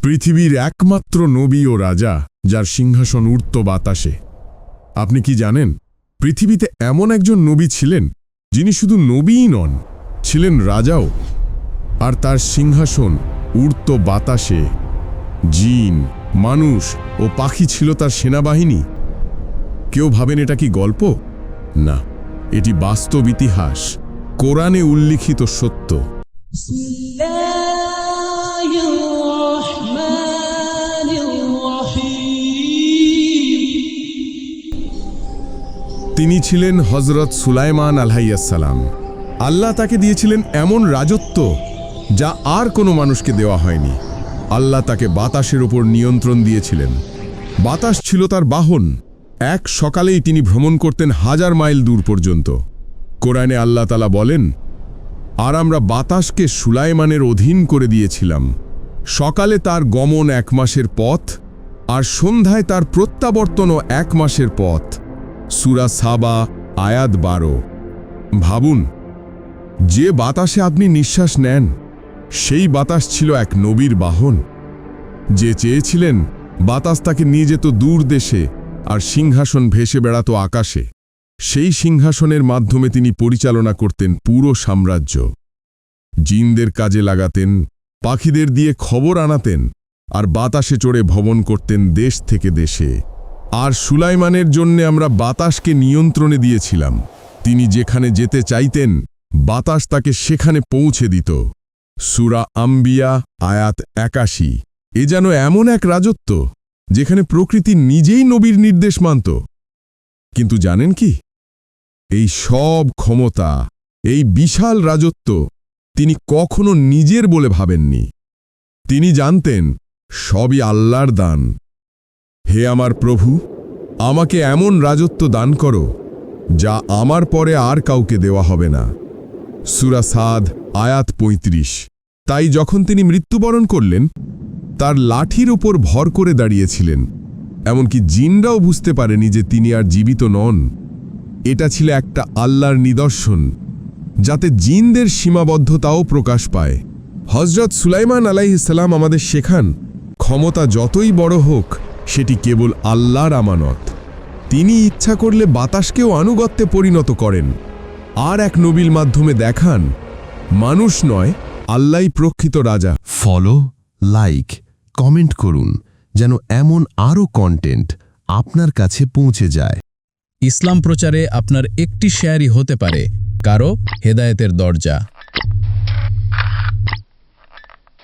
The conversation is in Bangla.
পৃথিবীর একমাত্র নবী ও রাজা যার সিংহাসন উড়ত বাতাসে। আপনি কি জানেন, পৃথিবীতে এমন একজন নবী ছিলেন যিনি শুধু নবীই নন, ছিলেন রাজাও। আর তার সিংহাসন উড়ত বাতাসে। জিন, মানুষ ও পাখি ছিল তার সেনাবাহিনী। কেউ ভাবেন এটা কি গল্প? না, এটি বাস্তব ইতিহাস, কোরআনে উল্লিখিত সত্য। তিনি ছিলেন হযরত সুলাইমান আলাইহিসসালাম। আল্লাহ তাকে দিয়েছিলেন এমন রাজত্ব যা আর কোনো মানুষকে দেওয়া হয়নি। আল্লাহ তাকে বাতাসের উপর নিয়ন্ত্রণ দিয়েছিলেন। বাতাস ছিল তার বাহন। এক সকালেই তিনি ভ্রমণ করতেন 1000 মাইল দূর পর্যন্ত। কোরআনে আল্লাহ তাআলা বলেন, আর আমরা বাতাসকে সুলাইমানের অধীন করে দিয়েছিলাম। সকালে তার গমন 1 মাসের পথ, আর সন্ধ্যায় তার প্রত্যাবর্তনও 1 মাসের পথ। সূরা সাবা আয়াত 12। ভাবুন, যে বাতাসে আপনি নিঃশ্বাস নেন, সেই বাতাস ছিল এক নবীর বাহন। যে চেয়েছিলেন বাতাস তাকে নিয়ে যেত দূর দেশে, আর সিংহাসন ভেসে বেড়াত আকাশে। সেই সিংহাসনের মাধ্যমে তিনি পরিচালনা করতেন পুরো সাম্রাজ্য। জিনদের কাজে লাগাতেন, পাখিদের দিয়ে খবর আনাতেন, আর বাতাসে চড়ে ভ্রমণ করতেন দেশ থেকে দেশে। আর সুলাইমানের জন্যে আমরা বাতাসকে নিয়ন্ত্রণে দিয়েছিলাম। তিনি যেখানে যেতে চাইতেন, বাতাস তাকে সেখানে পৌঁছে দিত। সূরা আম্বিয়া আয়াত 81। এ যেন এমন এক রাজত্ব যেখানে প্রকৃতি নিজেই নবীর নির্দেশ মানত। কিন্তু জানেন কি, এই সব ক্ষমতা, এই বিশাল রাজত্ব তিনি কখনো নিজের বলে ভাবেননি। তিনি জানতেন সবই আল্লাহর দান। হে আমার প্রভু, আমাকে এমন রাজত্ব দান করো যা আমার পরে আর কাউকে দেওয়া হবে না। সূরা সাদ আয়াত 35। তাই যখন তিনি মৃত্যুবরণ করলেন, তার লাঠির উপর ভর করে দাঁড়িয়েছিলেন। এমনকি জিনরাও বুঝতে পারেনি যে তিনি আর জীবিত নন। এটা ছিল একটা আল্লাহর নিদর্শন, যাতে জিনদের সীমাবদ্ধতাও প্রকাশ পায়। হযরত সুলাইমান আলাইহিসসালাম আমাদের শেখান, ক্ষমতা যতই বড় হোক, সেটি কেবল আল্লাহর আমানত। তিনি ইচ্ছা করলে বাতাসকেও আনুগত্যে পরিণত করেন। আর এক নবীর মাধ্যমে দেখান, মানুষ নয়, আল্লাহই প্রকৃত রাজা। ফলো, লাইক, কমেন্ট করুন যেন এমন আরও কন্টেন্ট আপনার কাছে পৌঁছে যায়। ইসলাম প্রচারে আপনার একটি শেয়ারই হতে পারে কারো হেদায়েতের দরজা।